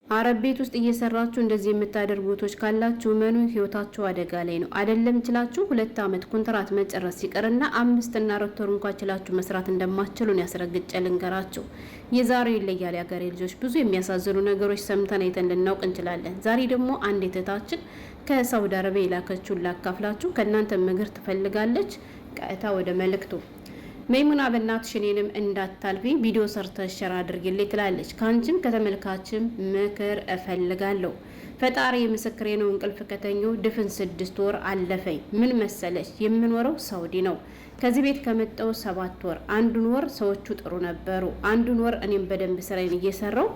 አረብ ቤት ውስጥ እየሰራችሁ እንደዚህ የምታደርጉቶች ካላችሁ መኑ ህይወታችሁ አደጋ ላይ ነው። አይደለም ችላችሁ 2 አመት ኮንትራት መጨረስ ሲቀርና 5 እና 4 ወር እንኳን ችላችሁ መስራት እንደማትችሉን ያስረግጬ ልንገራችሁ። የዛሬው ይለያል ያገሬ ልጆች። ብዙ የሚያሳዝኑ ነገሮች ሰምተን አይተን ልናውቅ እንችላለን። ዛሬ ደግሞ አንድ እህታችን ከሳውዲ አረቢያ የላከችውን ላካፍላችሁ። ከእናንተ ምክር ትፈልጋለች። ቀጥታ ወደ መልእክቱ። መይሙና በእናትሽ እኔንም እንዳታልፊ ቪዲዮ ሰርተሽ ሸር አድርጊልኝ ትላለች። ካንቺም ከተመልካችም ምክር እፈልጋለሁ። ፈጣሪ ምስክሬ ነው። እንቅልፍ ከተኛው ድፍን 6 ወር አለፈኝ። ምን መሰለሽ የምኖረው ሳውዲ ነው። ከዚህ ቤት ከመጣው 7 ወር፣ አንዱን ወር ሰዎቹ ጥሩ ነበሩ። አንዱን ወር እኔም በደንብ ስራዬን እየሰራው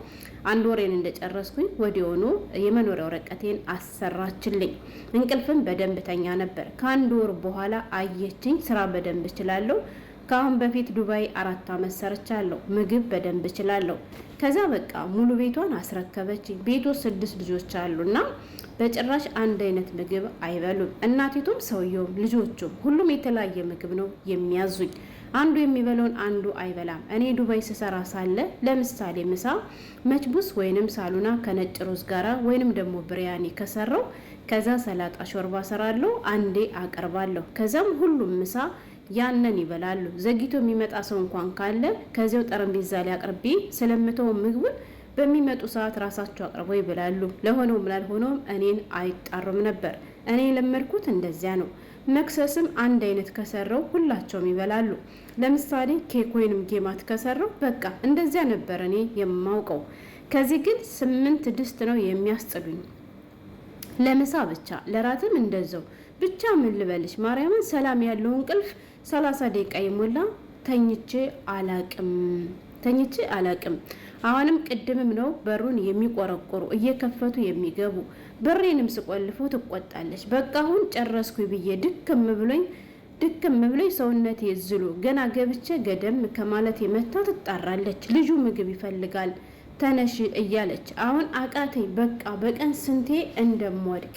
1 ወሬን እንደጨረስኩኝ ወዲያውኑ የመኖሪያ ወረቀቴን አሰራችልኝ። እንቅልፍም በደንብ ተኛ ነበር። ከ1 ወር በኋላ አየችኝ። ስራ በደንብ እችላለሁ። ካሁን በፊት ዱባይ 4 አመት ሰርቻለሁ። ምግብ በደንብ እችላለሁ። ከዛ በቃ ሙሉ ቤቷን አስረከበች። ቤቱ 6 ልጆች አሉና በጭራሽ አንድ አይነት ምግብ አይበሉም። እናቲቱም ሰውየውም ልጆቹም ሁሉም የተለያየ ምግብ ነው የሚያዙኝ። አንዱ የሚበለውን አንዱ አይበላም። እኔ ዱባይ ስሰራ ሳለ ለምሳሌ ምሳ መችቡስ ወይንም ሳሉና ከነጭ ሩዝ ጋራ ወይንም ደግሞ ብሪያኒ ከሰራው ከዛ ሰላጣ ሾርባ ሰራለሁ፣ አንዴ አቀርባለሁ። ከዛም ሁሉም ምሳ ያንን ይበላሉ። ዘግይቶ የሚመጣ ሰው እንኳን ካለ ከዚያው ጠረጴዛ ላይ አቅርቤ ስለምተው ምግቡን በሚመጡ ሰዓት ራሳቸው አቅርበው ይበላሉ። ለሆነውም ላልሆነውም እኔን አይጣሩም ነበር። እኔ ለመድኩት እንደዚያ ነው። መክሰስም አንድ አይነት ከሰራው ሁላቸውም ይበላሉ። ለምሳሌ ኬክ ወይንም ጌማት ከሰራው በቃ እንደዚያ ነበር እኔ የማውቀው። ከዚህ ግን 8 ድስት ነው የሚያስጥሉኝ ለምሳ ብቻ፣ ለራትም እንደዛው። ብቻ ምን ልበልሽ ማርያምን፣ ሰላም ያለው እንቅልፍ 30 ደቂቃ የሞላ ተኝቼ አላቅም። አሁንም ቅድምም ነው በሩን የሚቆረቆሩ እየከፈቱ የሚገቡ። በሬንም ስቆልፉ ትቆጣለች። በቃ አሁን ጨረስኩ ብዬ ድክም ብሎኝ ሰውነቴ ዝሉ ገና ገብቼ ገደም ከማለት የመታ ትጣራለች። ልጁ ምግብ ይፈልጋል ተነሽ እያለች አሁን አቃተኝ። በቃ በቀን ስንቴ እንደምወድቅ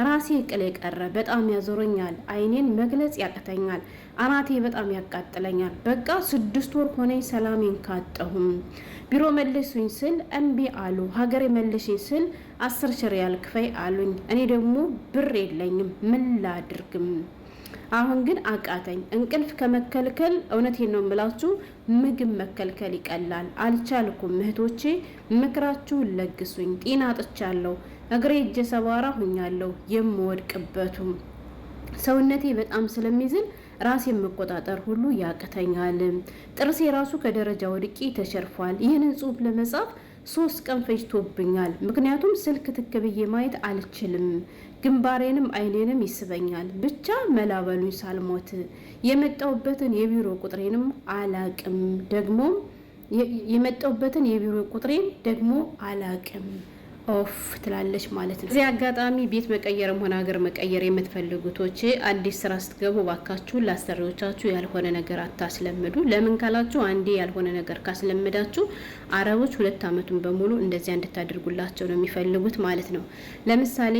ራሴ ቅል ቀረ። በጣም ያዞረኛል። አይኔን መግለጽ ያቅተኛል። አናቴ በጣም ያቃጥለኛል። በቃ 6 ወር ሆነኝ ሰላሜን ካጠሁም። ቢሮ መልሱኝ ስል እምቢ አሉ። ሀገሬ መልሽኝ ስል 10 ሺህ ሪያል ክፈይ አሉኝ። እኔ ደግሞ ብር የለኝም። ምን ላድርግም? አሁን ግን አቃተኝ። እንቅልፍ ከመከልከል እውነቴን ነው የምላችሁ ምግብ መከልከል ይቀላል። አልቻልኩም። እህቶቼ ምክራችሁን ለግሱኝ። ጤና አጥቻለሁ። እግሬ እጀ ሰባራ ሁኛለሁ። የምወድቅበቱም ሰውነቴ በጣም ስለሚዝል ራሴን መቆጣጠር ሁሉ ያቅተኛል። ጥርሴ ራሱ ከደረጃ ወድቄ ተሸርፏል። ይህንን ጽሑፍ ለመጻፍ 3 ቀን ፈጅቶብኛል። ምክንያቱም ስልክ ትክብዬ ማየት አልችልም። ግንባሬንም አይኔንም ይስበኛል። ብቻ መላበሉኝ ሳልሞት። የመጣውበትን የቢሮ ቁጥሬንም አላቅም ደግሞ አላቅም። ኦፍ ትላለች ማለት ነው። እዚህ አጋጣሚ ቤት መቀየርም ሆነ ሀገር መቀየር የምትፈልጉቶች አዲስ ስራ ስትገቡ ባካችሁ ለአሰሪዎቻችሁ ያልሆነ ነገር አታስለምዱ። ለምን ካላችሁ አንዴ ያልሆነ ነገር ካስለምዳችሁ አረቦች 2 አመቱን በሙሉ እንደዚያ እንድታደርጉላቸው ነው የሚፈልጉት ማለት ነው። ለምሳሌ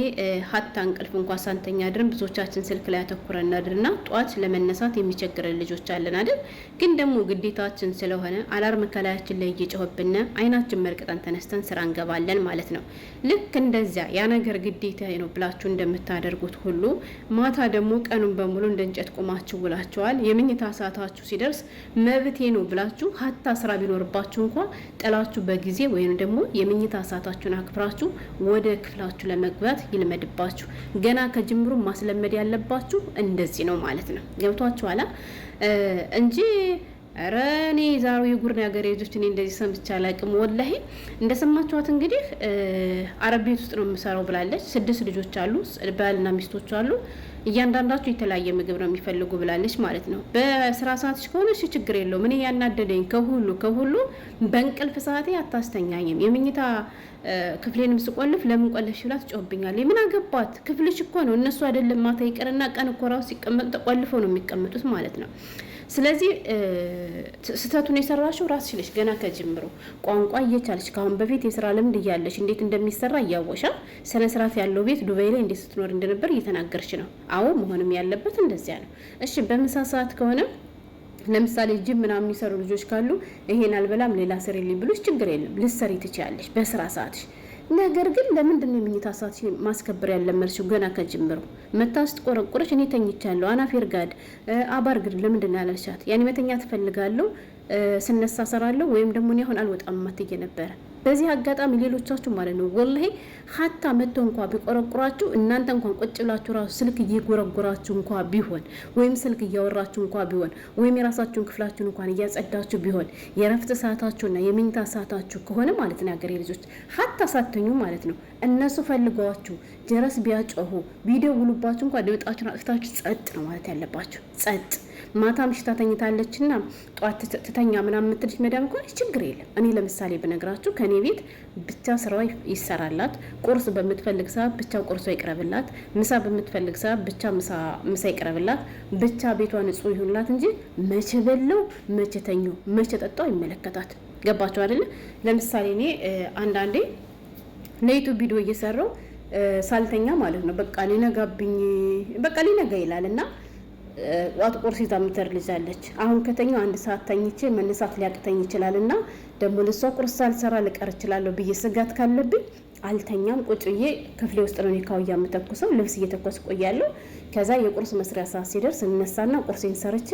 ሀታ እንቅልፍ እንኳን ሳንተኛ አድረን ብዙዎቻችን ስልክ ላይ አተኩረን እናድርና ጧት ለመነሳት የሚቸግረን ልጆች አለን አይደል? ግን ደግሞ ግዴታችን ስለሆነ አላርም ከላያችን ላይ እየጮህብን አይናችን መልቀጠን ተነስተን ስራ እንገባለን ማለት ነው። ልክ እንደዚያ ያ ነገር ግዴታ ነው ብላችሁ እንደምታደርጉት ሁሉ ማታ ደግሞ ቀኑን በሙሉ እንደ እንጨት ቆማችሁ ውላችኋል። የመኝታ ሰዓታችሁ ሲደርስ መብቴ ነው ብላችሁ ሀታ ስራ ቢኖርባችሁ እንኳን ጥላችሁ በጊዜ ወይም ደግሞ የመኝታ ሰዓታችሁን አክብራችሁ ወደ ክፍላችሁ ለመግባት ይልመድባችሁ። ገና ከጅምሩ ማስለመድ ያለባችሁ እንደዚህ ነው ማለት ነው። ገብቷችኋል እንጂ ረኔ ዛሬው የጉር ነገር ልጆች እኔ እንደዚህ ሰምቼ አላቅም። ወላሂ እንደሰማችኋት እንግዲህ አረብ ቤት ውስጥ ነው የምሰራው ብላለች። 6 ልጆች አሉ፣ ባልና ሚስቶች አሉ። እያንዳንዳቸው የተለያየ ምግብ ነው የሚፈልጉ ብላለች ማለት ነው። በስራ ሰዓትሽ ከሆነ እሺ ችግር የለውም። እኔ ያናደደኝ ከሁሉ በእንቅልፍ ሰዓቴ አታስተኛኝም። የመኝታ ክፍሌንም ስቆልፍ ለምን ቆለፍሽ ብላ ትጮህብኛለች። ምን አገባት? ክፍልሽ እኮ ነው። እነሱ አይደለም ማታ ይቀርና ቀን እኮ ራሱ ሲቀመጡ ተቆልፈው ነው የሚቀመጡት ማለት ነው። ስለዚህ ስተቱን የሰራሽው ራስሽ ነሽ። ገና ከጅምሩ ቋንቋ እየቻለሽ ካሁን በፊት የስራ ልምድ እያለሽ እንዴት እንደሚሰራ እያወሻ ስነ ስርዓት ያለው ቤት ዱባይ ላይ እንዴት ስትኖር እንደነበር እየተናገርሽ ነው። አዎ መሆንም ያለበት እንደዚያ ነው። እሺ በምሳ ሰዓት ከሆነ ለምሳሌ ጅም ምናምን የሚሰሩ ልጆች ካሉ ይሄን አልበላም ሌላ ስሪልኝ ብሎሽ ችግር የለም ልትሰሪ ትችያለሽ በስራ ሰዓትሽ። ነገር ግን ለምንድን ነው የምኝታ ሰዓት ማስከበር ያለመድሽው? ገና ከጅምሩ መታስት ቆረቆረች እኔ ተኝቻለሁ አናፌር ጋድ አባርግድ ለምንድን ነው ያላልሻት? ያኔ መተኛ ትፈልጋለሁ ስነሳ ሰራለሁ ወይም ደግሞ እኔ አሁን አልወጣም ማትየ ነበረ። በዚህ አጋጣሚ ሌሎቻችሁ ማለት ነው ወላሂ ሀታ መጥቶ እንኳን ቢቆረቁራችሁ እናንተ እንኳን ቁጭ ብላችሁ ራሱ ስልክ እየጎረጎራችሁ እንኳን ቢሆን ወይም ስልክ እያወራችሁ እንኳን ቢሆን ወይም የራሳችሁን ክፍላችሁን እንኳን እያጸዳችሁ ቢሆን የረፍት ሰዓታችሁና የመኝታ ሰዓታችሁ ከሆነ ማለት ነው ያገሬ ልጆች ሀታ ሳትኙ ማለት ነው እነሱ ፈልገዋችሁ ጀረስ ቢያጮሁ ቢደውሉባችሁ እንኳን ድምጣችሁን አጥፍታችሁ ጸጥ ነው ማለት ያለባችሁ። ጸጥ ማታ ምሽታ ተኝታለችና ጧት ትተኛ ምናምን የምትልሽ መዳም ከሆነ ችግር የለም። እኔ ለምሳሌ ብነግራችሁ ከኔ ቤት ብቻ ስራዋ ይሰራላት፣ ቁርስ በምትፈልግ ሰዓት ብቻ ቁርሷ ይቅረብላት፣ ምሳ በምትፈልግ ሰዓት ብቻ ምሳ ይቅረብላት፣ ብቻ ቤቷ ንጹህ ይሁንላት እንጂ መቼ በለው መቼ ተኙ መቼ ጠጣው ይመለከታት። ገባችሁ አይደለ? ለምሳሌ እኔ አንዳንዴ ለዩቲዩብ ቪዲዮ እየሰራው ሳልተኛ ማለት ነው በቃ ሊነጋብኝ በቃ ሊነጋ ይላል እና ጧት ቁርስ ይዛ የምትር ልጅ አለች። አሁን ከተኛው 1 ሰዓት ተኝቼ መነሳት ሊያቅተኝ ይችላል እና ደግሞ ለሷ ቁርስ ሳልሰራ ልቀር እችላለሁ ብዬ ስጋት ካለብኝ አልተኛም። ቁጭ ብዬ ክፍሌ ውስጥ ነው ካውያ የምተኩሰው ልብስ እየተኮስ ቆያለሁ። ከዛ የቁርስ መስሪያ ሰዓት ሲደርስ እነሳና ቁርሴን ሰርቼ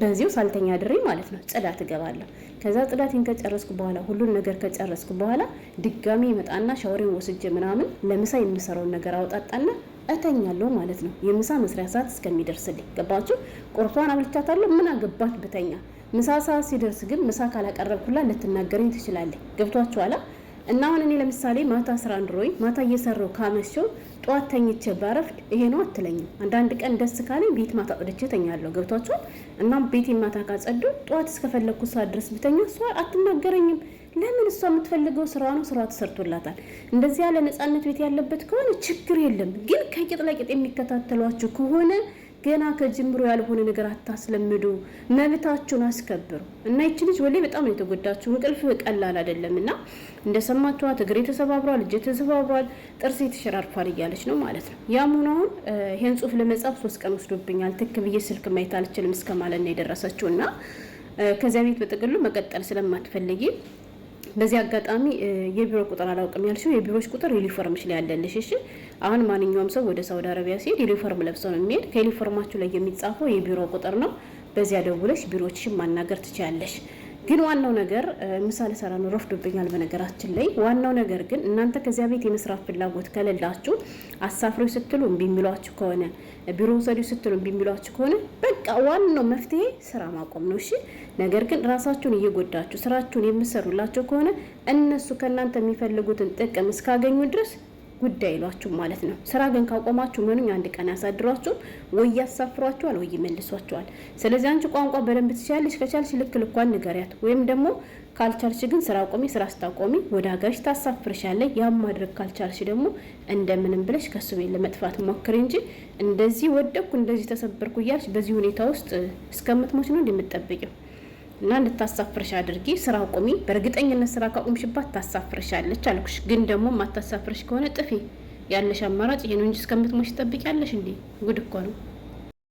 በዚሁ ሳልተኛ ድሬ ማለት ነው ጽዳት እገባለሁ። ከዛ ጽዳቴን ከጨረስኩ በኋላ ሁሉን ነገር ከጨረስኩ በኋላ ድጋሚ መጣና ሻወሬን ወስጄ ምናምን ለምሳ የምሰራውን ነገር አውጣጣና እተኛለሁ ማለት ነው። የምሳ መስሪያ ሰዓት እስከሚደርስልኝ ገባችሁ? ቁርሷን አብልቻታለሁ። ምን አገባት ብተኛ። ምሳ ሰዓት ሲደርስ ግን ምሳ ካላቀረብኩላት ልትናገረኝ ትችላለች። ገብቷችኋል? እና አሁን እኔ ለምሳሌ ማታ ስራ እንድሮኝ ማታ እየሰራው ካመሸው ጧት ተኝቼ ባረፍድ ይሄ ነው አትለኝም። አንዳንድ ቀን ደስ ካለኝ ቤት ማታ አጽድቼ ተኛለሁ። ገብቷችኋል? እና ቤቴን ማታ ካጸዱ ጧት እስከፈለኩ ሰዓት ድረስ ብተኛ እሷ አትናገረኝም። ለምን? እሷ የምትፈልገው ስራ ነው። ስራ ተሰርቶላታል። እንደዚህ ያለ ነፃነት ቤት ያለበት ከሆነ ችግር የለም። ግን ከቂጥ ለቂጥ የሚከታተሏችሁ ከሆነ ገና ከጅምሮ ያልሆነ ነገር አታስለምዱ። መብታችሁን አስከብሩ። እና ይቺ ልጅ ወላሂ በጣም ነው የተጎዳችሁ። እንቅልፍ ቀላል አይደለም እና እንደሰማችኋት እግሬ ተሰባብሯል፣ እጄ ተሰባብሯል፣ ጥርሴ ተሸራርፏል እያለች ነው ማለት ነው። ያም ሆኖ አሁን ይሄን ጽሁፍ ለመጻፍ 3 ቀን ወስዶብኛል። ትክ ብዬ ስልክ ማየት አልችልም እስከ ማለት ነው የደረሰችው እና ከዚያ ቤት በጥቅሉ መቀጠል ስለማትፈልጊ በዚህ አጋጣሚ የቢሮ ቁጥር አላውቅም ያልሽው የቢሮች ቁጥር ዩኒፎርምሽ ላይ ያለልሽ። እሺ አሁን ማንኛውም ሰው ወደ ሳውዲ አረቢያ ሲሄድ ዩኒፎርም ለብሰው ነው የሚሄድ። ከዩኒፎርማችሁ ላይ የሚጻፈው የቢሮ ቁጥር ነው። በዚያ ደውለሽ ቢሮዎችሽን ማናገር ትችያለሽ። ግን ዋናው ነገር ምሳሌ ሰራ ነው ረፍዶብኛል በነገራችን ላይ። ዋናው ነገር ግን እናንተ ከዚያ ቤት የመስራት ፍላጎት ከሌላችሁ አሳፍሮ ስትሉ እምቢ የሚሏችሁ ከሆነ ቢሮ ሰዱ ስትሉ እምቢ የሚሏችሁ ከሆነ በቃ ዋናው መፍትሄ ስራ ማቆም ነው። እሺ ነገር ግን ራሳችሁን እየጎዳችሁ ስራችሁን የምትሰሩላቸው ከሆነ እነሱ ከእናንተ የሚፈልጉትን ጥቅም እስካገኙ ድረስ ጉዳይ ይሏችሁ ማለት ነው። ስራ ግን ካቆማችሁ ምንም አንድ ቀን ያሳድሯችሁ ወይ ያሳፍሯችኋል ወይ ይመልሷችኋል። ስለዚህ አንቺ ቋንቋ በደንብ ትችያለሽ። ከቻልሽ ልክ ልኳን ንገሪያት። ወይም ደግሞ ካልቻልሽ ግን ስራ ቆሚ። ስራ ስታቆሚ ወደ ሀገርሽ ታሳፍርሻለች። ያም ማድረግ ካልቻልሽ ደግሞ እንደምንም ብለሽ ከሱ ቤት ለመጥፋት ሞክሪ እንጂ እንደዚህ ወደኩ እንደዚህ ተሰበርኩ እያልሽ በዚህ ሁኔታ ውስጥ እስከምትሞች ነው እንደምትጠብቂው። እና እንድታሳፍርሽ አድርጊ። ስራ ቆሚ። በእርግጠኝነት ስራ ካቆምሽባት ታሳፍርሻለች አልኩሽ። ግን ደግሞ ማታሳፍርሽ ከሆነ ጥፊ። ያለሽ አማራጭ ይሄ ነው እንጂ እስከምትሞች ትጠብቂያለሽ እንዴ? ጉድ እኮ ነው።